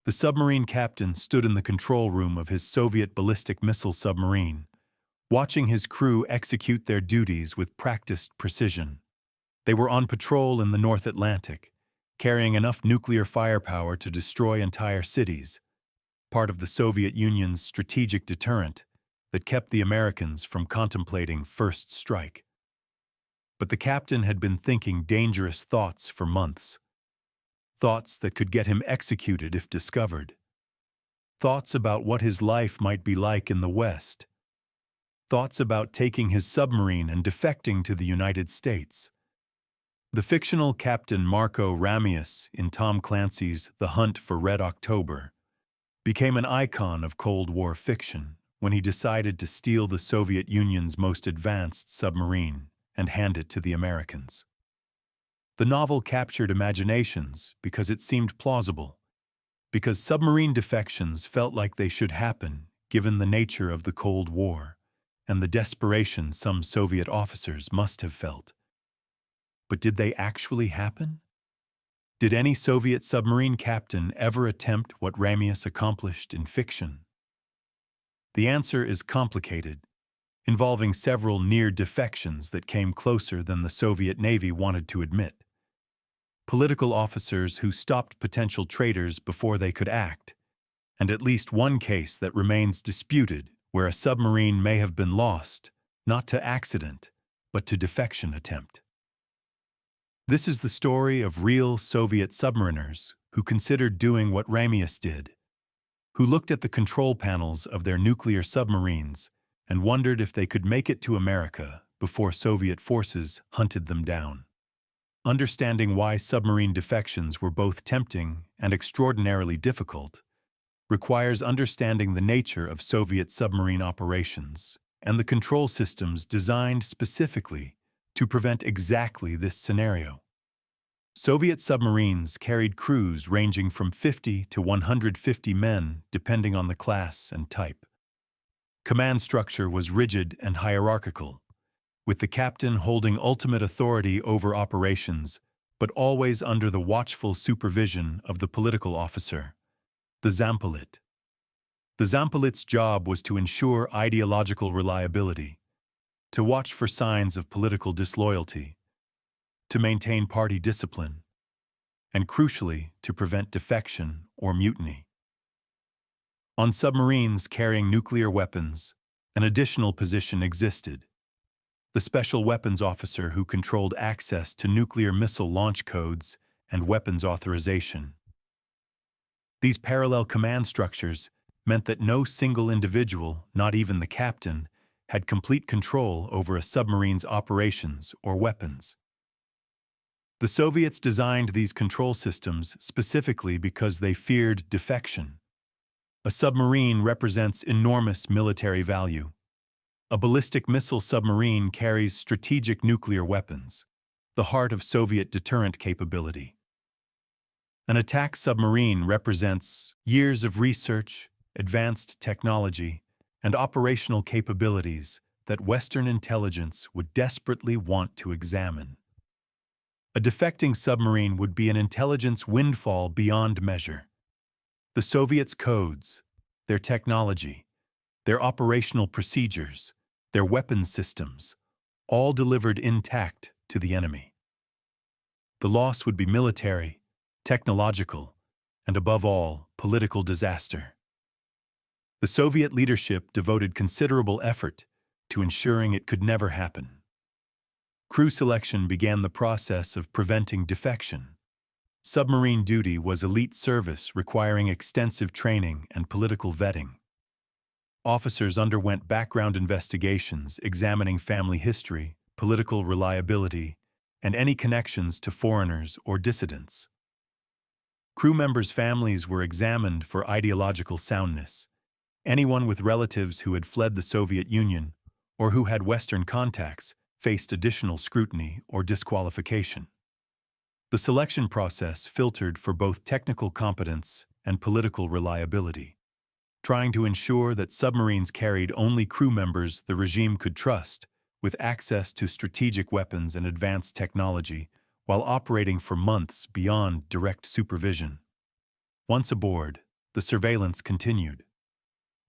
The submarine captain stood in the control room of his Soviet ballistic missile submarine, watching his crew execute their duties with practiced precision. They were on patrol in the North Atlantic, carrying enough nuclear firepower to destroy entire cities, part of the Soviet Union's strategic deterrent that kept the Americans from contemplating first strike. But the captain had been thinking dangerous thoughts for months. Thoughts that could get him executed if discovered. Thoughts about what his life might be like in the West. Thoughts about taking his submarine and defecting to the United States. The fictional Captain Marko Ramius in Tom Clancy's The Hunt for Red October became an icon of Cold War fiction when he decided to steal the Soviet Union's most advanced submarine and hand it to the Americans. The novel captured imaginations because it seemed plausible, because submarine defections felt like they should happen given the nature of the Cold War and the desperation some Soviet officers must have felt. But did they actually happen? Did any Soviet submarine captain ever attempt what Ramius accomplished in fiction? The answer is complicated, involving several near-defections that came closer than the Soviet Navy wanted to admit. Political officers who stopped potential traitors before they could act, and at least one case that remains disputed where a submarine may have been lost, not to accident, but to defection attempt. This is the story of real Soviet submariners who considered doing what Ramius did, who looked at the control panels of their nuclear submarines and wondered if they could make it to America before Soviet forces hunted them down. Understanding why submarine defections were both tempting and extraordinarily difficult requires understanding the nature of Soviet submarine operations and the control systems designed specifically to prevent exactly this scenario. Soviet submarines carried crews ranging from 50 to 150 men depending on the class and type. Command structure was rigid and hierarchical, with the captain holding ultimate authority over operations, but always under the watchful supervision of the political officer, the Zampolit. The Zampolit's job was to ensure ideological reliability, to watch for signs of political disloyalty, to maintain party discipline, and crucially, to prevent defection or mutiny. On submarines carrying nuclear weapons, an additional position existed: the Special Weapons Officer who controlled access to nuclear missile launch codes and weapons authorization. These parallel command structures meant that no single individual, not even the captain, had complete control over a submarine's operations or weapons. The Soviets designed these control systems specifically because they feared defection. A submarine represents enormous military value. A ballistic missile submarine carries strategic nuclear weapons, the heart of Soviet deterrent capability. An attack submarine represents years of research, advanced technology, and operational capabilities that Western intelligence would desperately want to examine. A defecting submarine would be an intelligence windfall beyond measure. The Soviets' codes, their technology, their operational procedures, their weapons systems, all delivered intact to the enemy. The loss would be military, technological, and above all, political disaster. The Soviet leadership devoted considerable effort to ensuring it could never happen. Crew selection began the process of preventing defection. Submarine duty was elite service requiring extensive training and political vetting. Officers underwent background investigations examining family history, political reliability, and any connections to foreigners or dissidents. Crew members' families were examined for ideological soundness. Anyone with relatives who had fled the Soviet Union or who had Western contacts faced additional scrutiny or disqualification. The selection process filtered for both technical competence and political reliability, trying to ensure that submarines carried only crew members the regime could trust, with access to strategic weapons and advanced technology, while operating for months beyond direct supervision. Once aboard, the surveillance continued.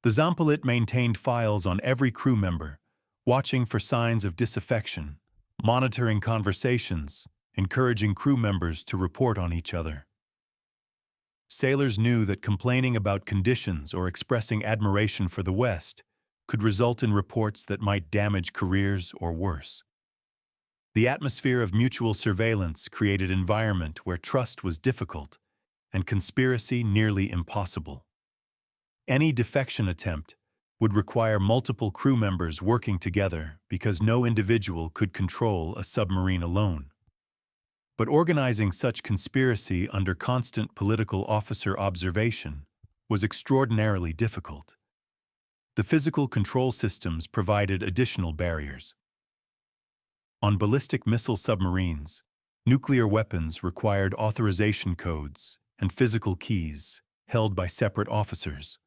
The Zampalit maintained files on every crew member, watching for signs of disaffection, monitoring conversations, encouraging crew members to report on each other. Sailors knew that complaining about conditions or expressing admiration for the West could result in reports that might damage careers or worse. The atmosphere of mutual surveillance created an environment where trust was difficult and conspiracy nearly impossible. Any defection attempt would require multiple crew members working together because no individual could control a submarine alone. But organizing such conspiracy under constant political officer observation was extraordinarily difficult. The physical control systems provided additional barriers. On ballistic missile submarines, nuclear weapons required authorization codes and physical keys held by separate officers.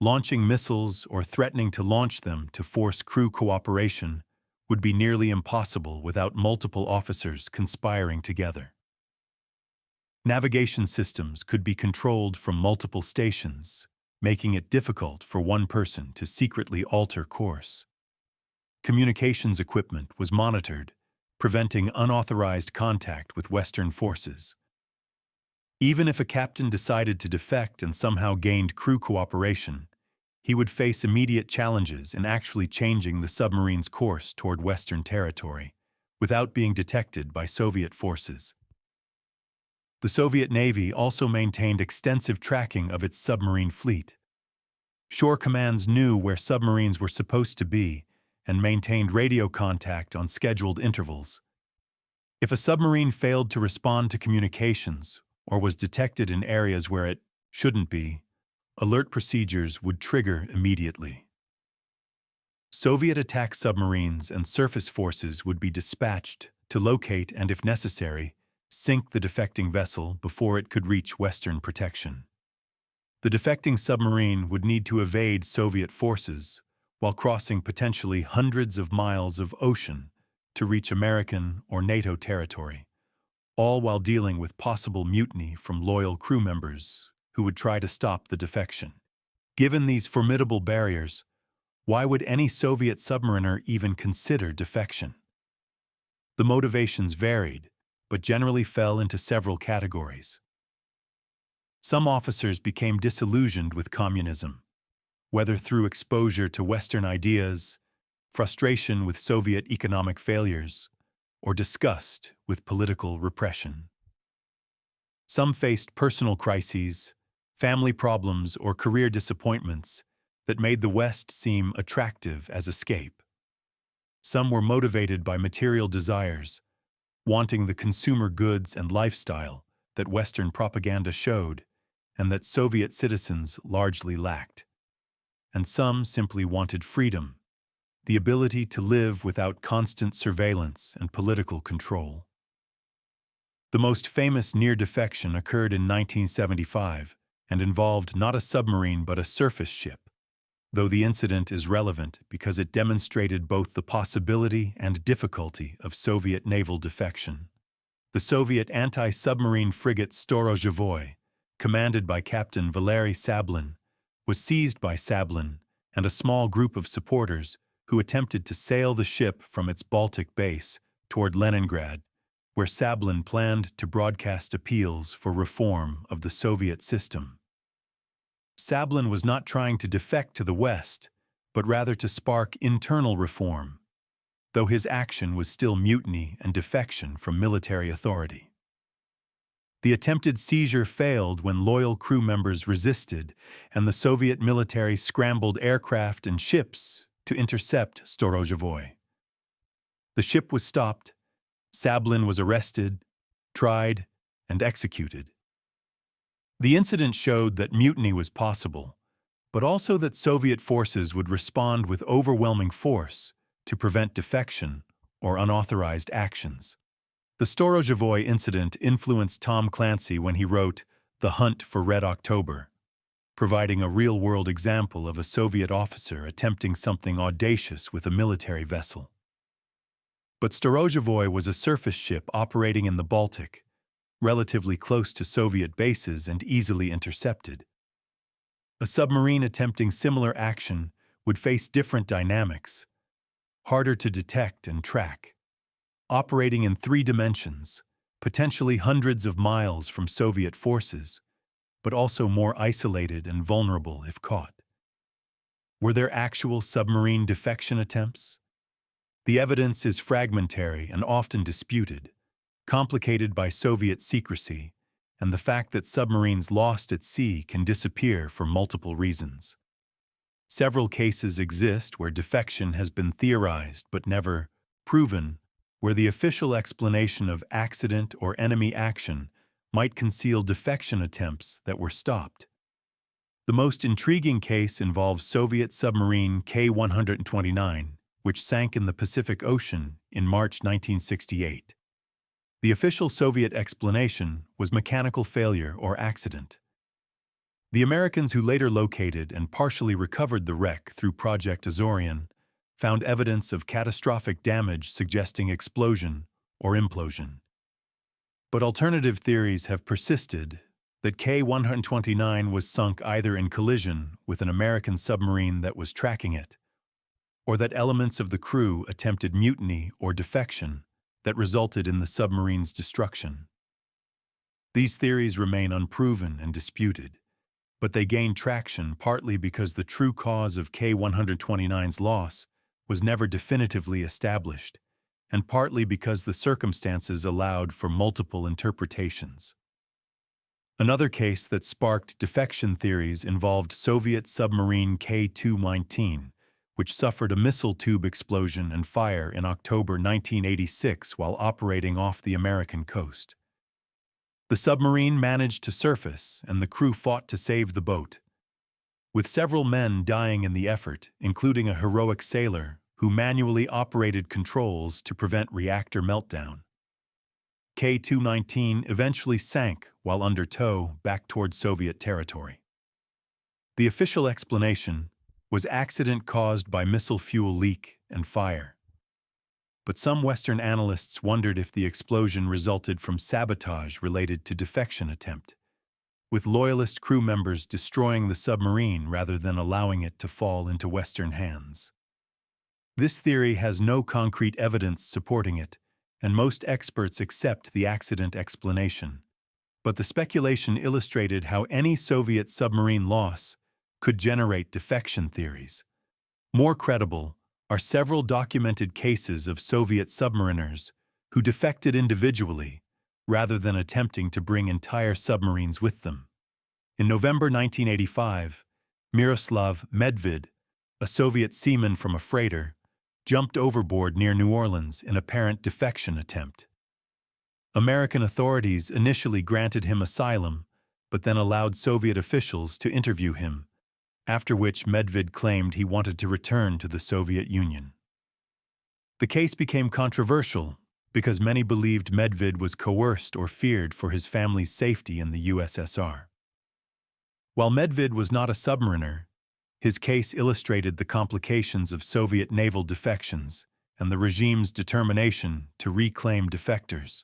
Launching missiles or threatening to launch them to force crew cooperation would be nearly impossible without multiple officers conspiring together. Navigation systems could be controlled from multiple stations, making it difficult for one person to secretly alter course. Communications equipment was monitored, preventing unauthorized contact with Western forces. Even if a captain decided to defect and somehow gained crew cooperation, he would face immediate challenges in actually changing the submarine's course toward Western territory without being detected by Soviet forces. The Soviet Navy also maintained extensive tracking of its submarine fleet. Shore commands knew where submarines were supposed to be and maintained radio contact on scheduled intervals. If a submarine failed to respond to communications or was detected in areas where it shouldn't be, alert procedures would trigger immediately. Soviet attack submarines and surface forces would be dispatched to locate and, if necessary, sink the defecting vessel before it could reach Western protection. The defecting submarine would need to evade Soviet forces while crossing potentially hundreds of miles of ocean to reach American or NATO territory, all while dealing with possible mutiny from loyal crew members who would try to stop the defection. Given these formidable barriers, why would any Soviet submariner even consider defection? The motivations varied, but generally fell into several categories. Some officers became disillusioned with communism, whether through exposure to Western ideas, frustration with Soviet economic failures, or disgust with political repression. Some faced personal crises, family problems, or career disappointments that made the West seem attractive as escape. Some were motivated by material desires, wanting the consumer goods and lifestyle that Western propaganda showed and that Soviet citizens largely lacked. And some simply wanted freedom, the ability to live without constant surveillance and political control. The most famous near-defection occurred in 1975 and involved not a submarine but a surface ship, though the incident is relevant because it demonstrated both the possibility and difficulty of Soviet naval defection. The Soviet anti-submarine frigate Storozhevoy, commanded by Captain Valery Sablin, was seized by Sablin and a small group of supporters who attempted to sail the ship from its Baltic base toward Leningrad, where Sablin planned to broadcast appeals for reform of the Soviet system. Sablin was not trying to defect to the West, but rather to spark internal reform, though his action was still mutiny and defection from military authority. The attempted seizure failed when loyal crew members resisted, and the Soviet military scrambled aircraft and ships to intercept Storozhevoy. The ship was stopped, Sablin was arrested, tried, and executed. The incident showed that mutiny was possible, but also that Soviet forces would respond with overwhelming force to prevent defection or unauthorized actions. The Storozhevoy incident influenced Tom Clancy when he wrote The Hunt for Red October, providing a real-world example of a Soviet officer attempting something audacious with a military vessel. But Storozhevoy was a surface ship operating in the Baltic, relatively close to Soviet bases and easily intercepted. A submarine attempting similar action would face different dynamics, harder to detect and track, operating in 3 dimensions, potentially hundreds of miles from Soviet forces, but also more isolated and vulnerable if caught. Were there actual submarine defection attempts? The evidence is fragmentary and often disputed, complicated by Soviet secrecy and the fact that submarines lost at sea can disappear for multiple reasons. Several cases exist where defection has been theorized but never proven, where the official explanation of accident or enemy action might conceal defection attempts that were stopped. The most intriguing case involves Soviet submarine K-129, which sank in the Pacific Ocean in March 1968. The official Soviet explanation was mechanical failure or accident. The Americans who later located and partially recovered the wreck through Project Azorian found evidence of catastrophic damage suggesting explosion or implosion. But alternative theories have persisted that K-129 was sunk either in collision with an American submarine that was tracking it, or that elements of the crew attempted mutiny or defection that resulted in the submarine's destruction. These theories remain unproven and disputed, but they gained traction partly because the true cause of K-129's loss was never definitively established, and partly because the circumstances allowed for multiple interpretations. Another case that sparked defection theories involved Soviet submarine K-219, which suffered a missile tube explosion and fire in October 1986 while operating off the American coast. The submarine managed to surface, and the crew fought to save the boat, with several men dying in the effort, including a heroic sailor who manually operated controls to prevent reactor meltdown. K-219 eventually sank while under tow back toward Soviet territory. The official explanation was accident caused by missile fuel leak and fire. But some Western analysts wondered if the explosion resulted from sabotage related to defection attempt, with loyalist crew members destroying the submarine rather than allowing it to fall into Western hands. This theory has no concrete evidence supporting it, and most experts accept the accident explanation. But the speculation illustrated how any Soviet submarine loss could generate defection theories. More credible are several documented cases of Soviet submariners who defected individually rather than attempting to bring entire submarines with them. In November 1985, Miroslav Medved, a Soviet seaman from a freighter, jumped overboard near New Orleans in apparent defection attempt. American authorities initially granted him asylum, but then allowed Soviet officials to interview him, after which Medved claimed he wanted to return to the Soviet Union. The case became controversial because many believed Medved was coerced or feared for his family's safety in the USSR. While Medved was not a submariner, his case illustrated the complications of Soviet naval defections and the regime's determination to reclaim defectors.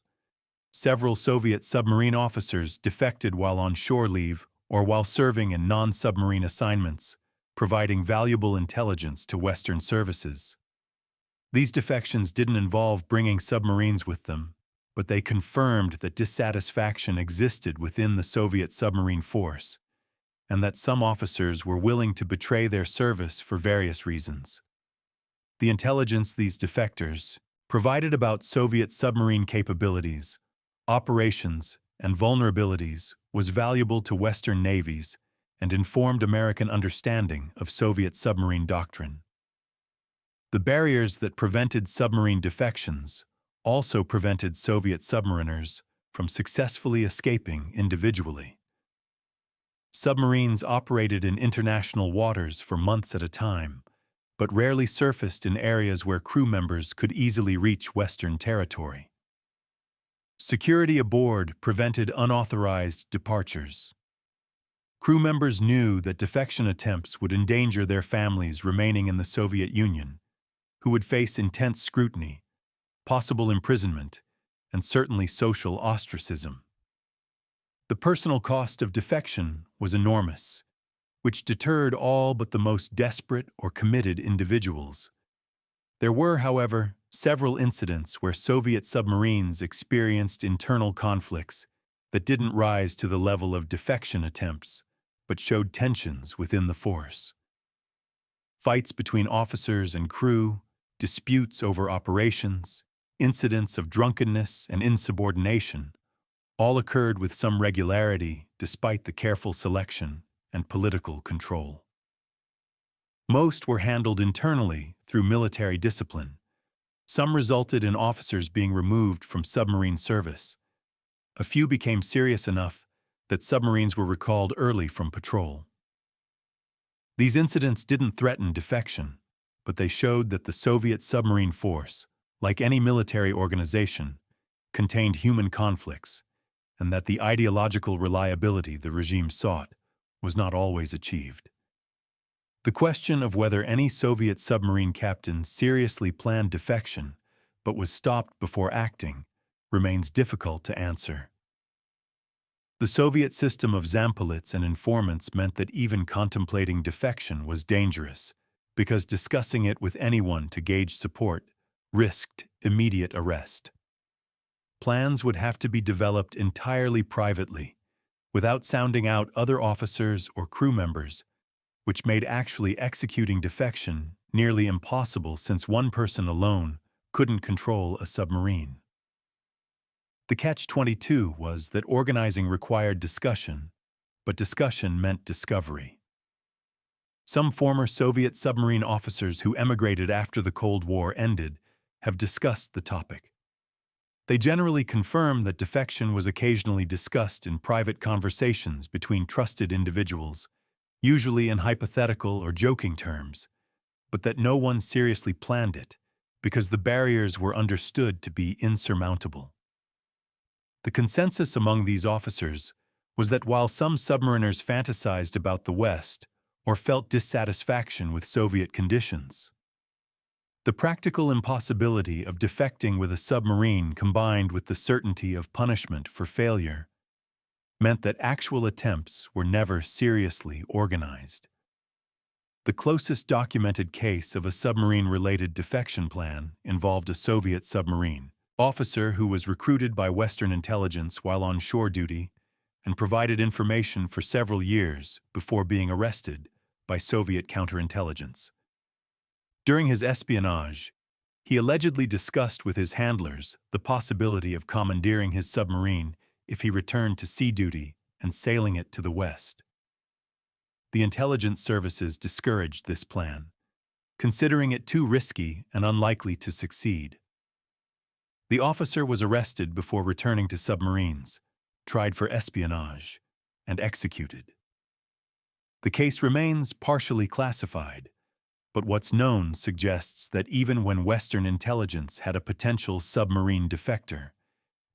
Several Soviet submarine officers defected while on shore leave or while serving in non-submarine assignments, providing valuable intelligence to Western services. These defections didn't involve bringing submarines with them, but they confirmed that dissatisfaction existed within the Soviet submarine force, and that some officers were willing to betray their service for various reasons. The intelligence these defectors provided about Soviet submarine capabilities, operations, and vulnerabilities was valuable to Western navies and informed American understanding of Soviet submarine doctrine. The barriers that prevented submarine defections also prevented Soviet submariners from successfully escaping individually. Submarines operated in international waters for months at a time, but rarely surfaced in areas where crew members could easily reach Western territory. Security aboard prevented unauthorized departures. Crew members knew that defection attempts would endanger their families remaining in the Soviet Union, who would face intense scrutiny, possible imprisonment, and certainly social ostracism. The personal cost of defection was enormous, which deterred all but the most desperate or committed individuals. There were, however, several incidents where Soviet submarines experienced internal conflicts that didn't rise to the level of defection attempts, but showed tensions within the force. Fights between officers and crew, disputes over operations, incidents of drunkenness and insubordination all occurred with some regularity despite the careful selection and political control. Most were handled internally through military discipline. Some resulted in officers being removed from submarine service. A few became serious enough that submarines were recalled early from patrol. These incidents didn't threaten defection, but they showed that the Soviet submarine force, like any military organization, contained human conflicts, and that the ideological reliability the regime sought was not always achieved. The question of whether any Soviet submarine captain seriously planned defection but was stopped before acting remains difficult to answer. The Soviet system of zampolets and informants meant that even contemplating defection was dangerous, because discussing it with anyone to gauge support risked immediate arrest. Plans would have to be developed entirely privately, without sounding out other officers or crew members, which made actually executing defection nearly impossible since one person alone couldn't control a submarine. The catch-22 was that organizing required discussion, but discussion meant discovery. Some former Soviet submarine officers who emigrated after the Cold War ended have discussed the topic. They generally confirm that defection was occasionally discussed in private conversations between trusted individuals, usually in hypothetical or joking terms, but that no one seriously planned it because the barriers were understood to be insurmountable. The consensus among these officers was that while some submariners fantasized about the West or felt dissatisfaction with Soviet conditions, the practical impossibility of defecting with a submarine combined with the certainty of punishment for failure meant that actual attempts were never seriously organized. The closest documented case of a submarine-related defection plan involved a Soviet submarine officer who was recruited by Western intelligence while on shore duty and provided information for several years before being arrested by Soviet counterintelligence. During his espionage, he allegedly discussed with his handlers the possibility of commandeering his submarine if he returned to sea duty and sailing it to the West. The intelligence services discouraged this plan, considering it too risky and unlikely to succeed. The officer was arrested before returning to submarines, tried for espionage, and executed. The case remains partially classified, but what's known suggests that even when Western intelligence had a potential submarine defector,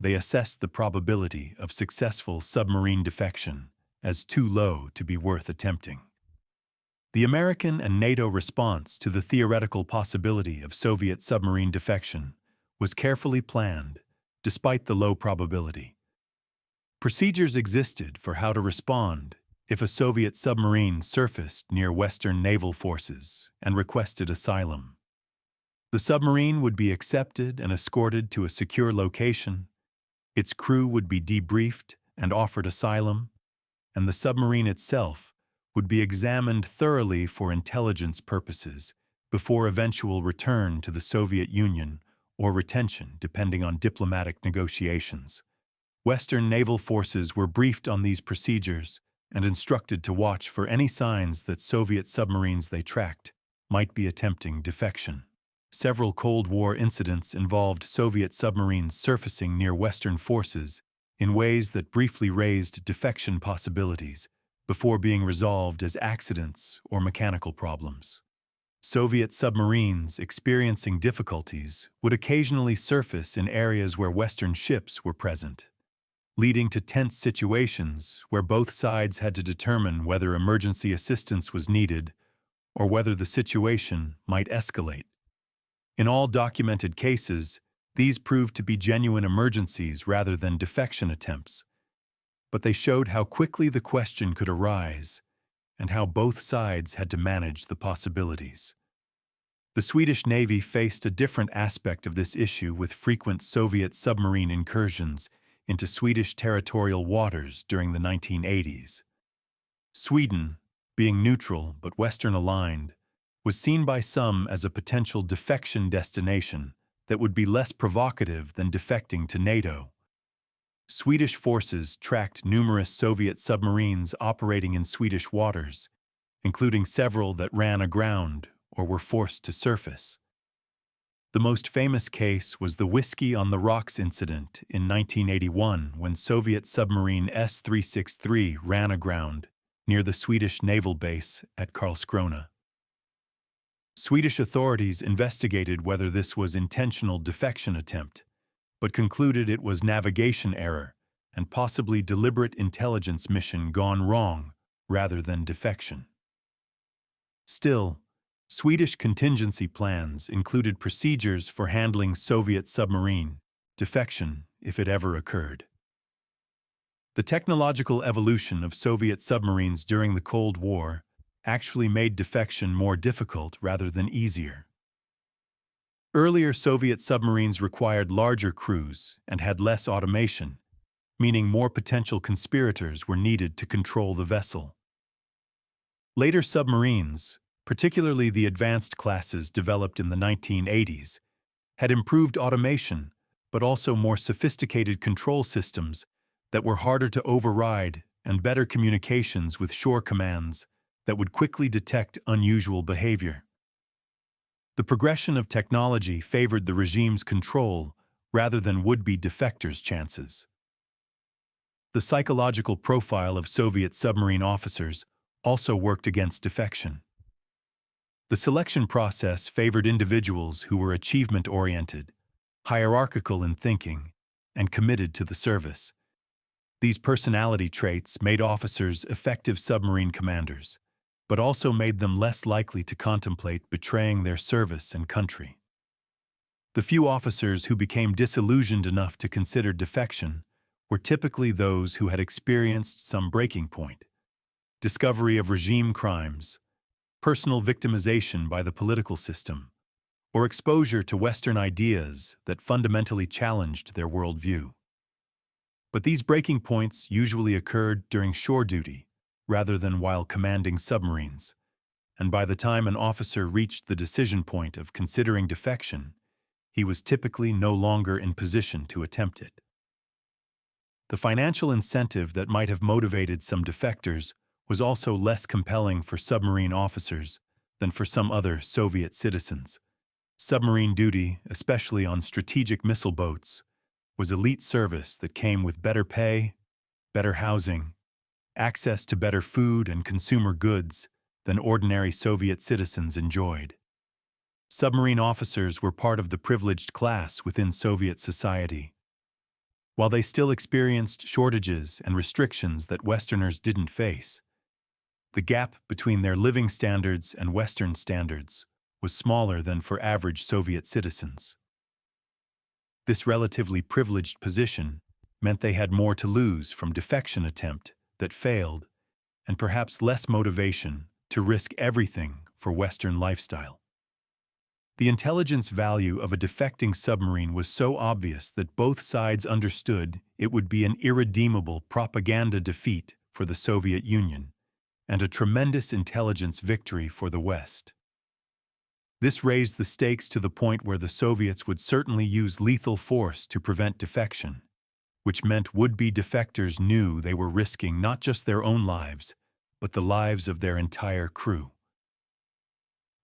they assessed the probability of successful submarine defection as too low to be worth attempting. The American and NATO response to the theoretical possibility of Soviet submarine defection was carefully planned, despite the low probability. Procedures existed for how to respond if a Soviet submarine surfaced near Western naval forces and requested asylum. The submarine would be accepted and escorted to a secure location, its crew would be debriefed and offered asylum, and the submarine itself would be examined thoroughly for intelligence purposes before eventual return to the Soviet Union or retention depending on diplomatic negotiations. Western naval forces were briefed on these procedures and instructed to watch for any signs that Soviet submarines they tracked might be attempting defection. Several Cold War incidents involved Soviet submarines surfacing near Western forces in ways that briefly raised defection possibilities before being resolved as accidents or mechanical problems. Soviet submarines experiencing difficulties would occasionally surface in areas where Western ships were present, leading to tense situations where both sides had to determine whether emergency assistance was needed or whether the situation might escalate. In all documented cases, these proved to be genuine emergencies rather than defection attempts, but they showed how quickly the question could arise and how both sides had to manage the possibilities. The Swedish Navy faced a different aspect of this issue with frequent Soviet submarine incursions into Swedish territorial waters during the 1980s. Sweden, being neutral but Western-aligned, was seen by some as a potential defection destination that would be less provocative than defecting to NATO. Swedish forces tracked numerous Soviet submarines operating in Swedish waters, including several that ran aground or were forced to surface. The most famous case was the Whiskey on the Rocks incident in 1981 when Soviet submarine S-363 ran aground near the Swedish naval base at Karlskrona. Swedish authorities investigated whether this was intentional defection attempt, but concluded it was navigation error and possibly deliberate intelligence mission gone wrong rather than defection. Still, Swedish contingency plans included procedures for handling Soviet submarine defection if it ever occurred. The technological evolution of Soviet submarines during the Cold War actually made defection more difficult rather than easier. Earlier Soviet submarines required larger crews and had less automation, meaning more potential conspirators were needed to control the vessel. Later submarines, particularly the advanced classes developed in the 1980s, had improved automation, but also more sophisticated control systems that were harder to override and better communications with shore commands that would quickly detect unusual behavior. The progression of technology favored the regime's control rather than would-be defectors' chances. The psychological profile of Soviet submarine officers also worked against defection. The selection process favored individuals who were achievement-oriented, hierarchical in thinking, and committed to the service. These personality traits made officers effective submarine commanders, but also made them less likely to contemplate betraying their service and country. The few officers who became disillusioned enough to consider defection were typically those who had experienced some breaking point: discovery of regime crimes, personal victimization by the political system, or exposure to Western ideas that fundamentally challenged their worldview. But these breaking points usually occurred during shore duty rather than while commanding submarines, and by the time an officer reached the decision point of considering defection, he was typically no longer in position to attempt it. The financial incentive that might have motivated some defectors was also less compelling for submarine officers than for some other Soviet citizens. Submarine duty, especially on strategic missile boats, was elite service that came with better pay, better housing, access to better food and consumer goods than ordinary Soviet citizens enjoyed. Submarine officers were part of the privileged class within Soviet society. While they still experienced shortages and restrictions that Westerners didn't face, the gap between their living standards and Western standards was smaller than for average Soviet citizens. This relatively privileged position meant they had more to lose from defection attempt that failed, and perhaps less motivation to risk everything for Western lifestyle. The intelligence value of a defecting submarine was so obvious that both sides understood it would be an irredeemable propaganda defeat for the Soviet Union and a tremendous intelligence victory for the West. This raised the stakes to the point where the Soviets would certainly use lethal force to prevent defection, which meant would-be defectors knew they were risking not just their own lives, but the lives of their entire crew.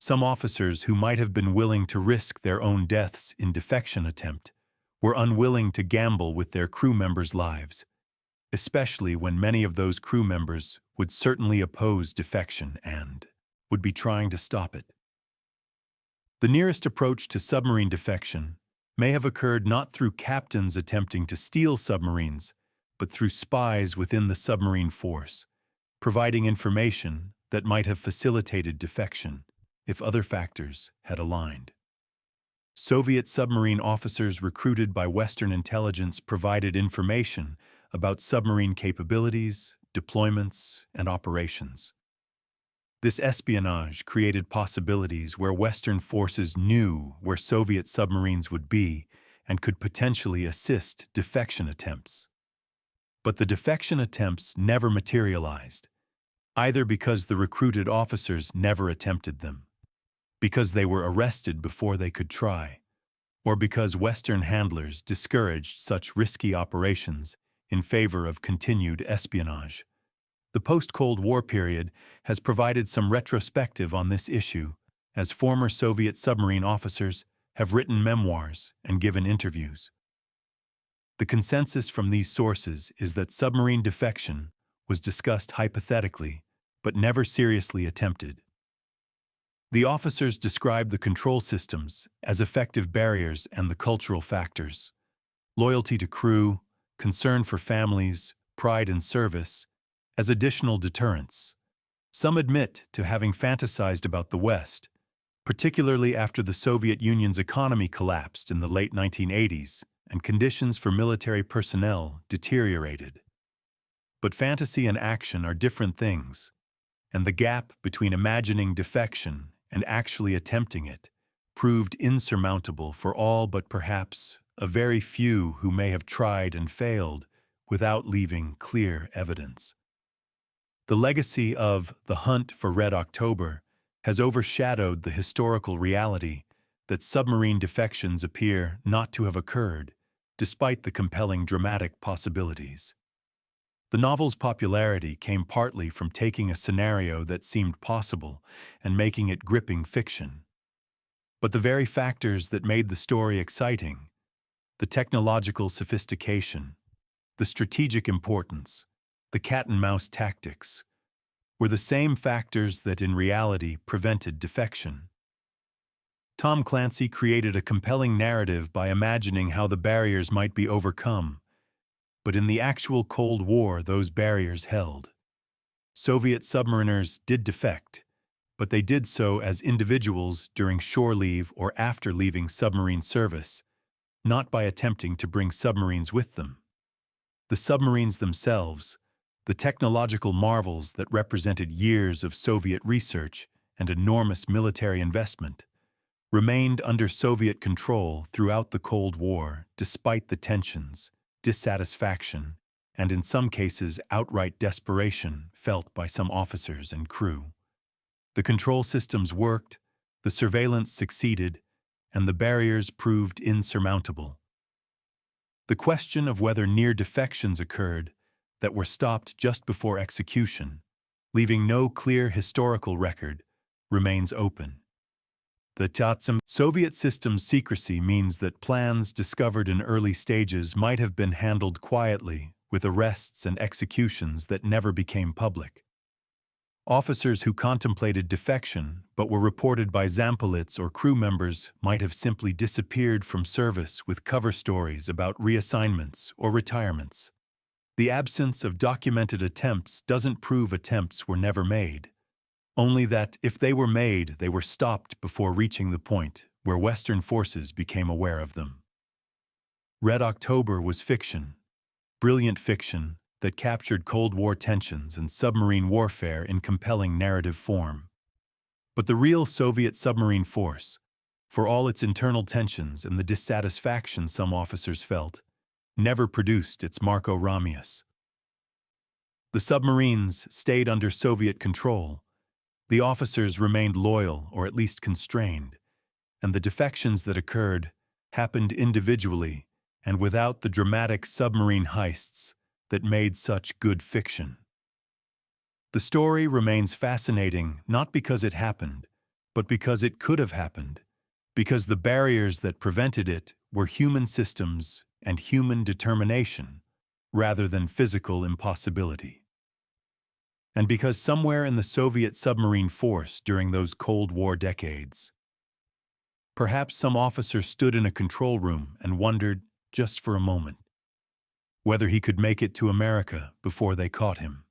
Some officers who might have been willing to risk their own deaths in defection attempt were unwilling to gamble with their crew members' lives, especially when many of those crew members would certainly oppose defection and would be trying to stop it. The nearest approach to submarine defection may have occurred not through captains attempting to steal submarines, but through spies within the submarine force, providing information that might have facilitated defection if other factors had aligned. Soviet submarine officers recruited by Western intelligence provided information about submarine capabilities, deployments, and operations. This espionage created possibilities where Western forces knew where Soviet submarines would be and could potentially assist defection attempts. But the defection attempts never materialized, either because the recruited officers never attempted them, because they were arrested before they could try, or because Western handlers discouraged such risky operations in favor of continued espionage. The post-Cold War period has provided some retrospective on this issue, as former Soviet submarine officers have written memoirs and given interviews. The consensus from these sources is that submarine defection was discussed hypothetically, but never seriously attempted. The officers described the control systems as effective barriers and the cultural factors: loyalty to crew, concern for families, pride in service, as additional deterrents. Some admit to having fantasized about the West, particularly after the Soviet Union's economy collapsed in the late 1980s and conditions for military personnel deteriorated. But fantasy and action are different things, and the gap between imagining defection and actually attempting it proved insurmountable for all but perhaps a very few who may have tried and failed without leaving clear evidence. The legacy of the hunt for Red October has overshadowed the historical reality that submarine defections appear not to have occurred, despite the compelling dramatic possibilities. The novel's popularity came partly from taking a scenario that seemed possible and making it gripping fiction. But the very factors that made the story exciting, the technological sophistication, the strategic importance, the cat-and-mouse tactics, were the same factors that in reality prevented defection. Tom Clancy created a compelling narrative by imagining how the barriers might be overcome, but in the actual Cold War those barriers held. Soviet submariners did defect, but they did so as individuals during shore leave or after leaving submarine service, not by attempting to bring submarines with them. The submarines themselves, the technological marvels that represented years of Soviet research and enormous military investment, remained under Soviet control throughout the Cold War despite the tensions, dissatisfaction, and in some cases outright desperation felt by some officers and crew. The control systems worked, the surveillance succeeded, and the barriers proved insurmountable. The question of whether near-defections occurred that were stopped just before execution, leaving no clear historical record, remains open. The Soviet system's secrecy means that plans discovered in early stages might have been handled quietly, with arrests and executions that never became public. Officers who contemplated defection but were reported by Zampolits or crew members might have simply disappeared from service with cover stories about reassignments or retirements. The absence of documented attempts doesn't prove attempts were never made, only that if they were made, they were stopped before reaching the point where Western forces became aware of them. Red October was fiction, brilliant fiction that captured Cold War tensions and submarine warfare in compelling narrative form. But the real Soviet submarine force, for all its internal tensions and the dissatisfaction some officers felt, never produced its Marko Ramius. The submarines stayed under Soviet control, the officers remained loyal or at least constrained, and the defections that occurred happened individually and without the dramatic submarine heists that made such good fiction. The story remains fascinating not because it happened, but because it could have happened, because the barriers that prevented it were human systems and human determination, rather than physical impossibility. And because somewhere in the Soviet submarine force during those Cold War decades, perhaps some officer stood in a control room and wondered, just for a moment, whether he could make it to America before they caught him.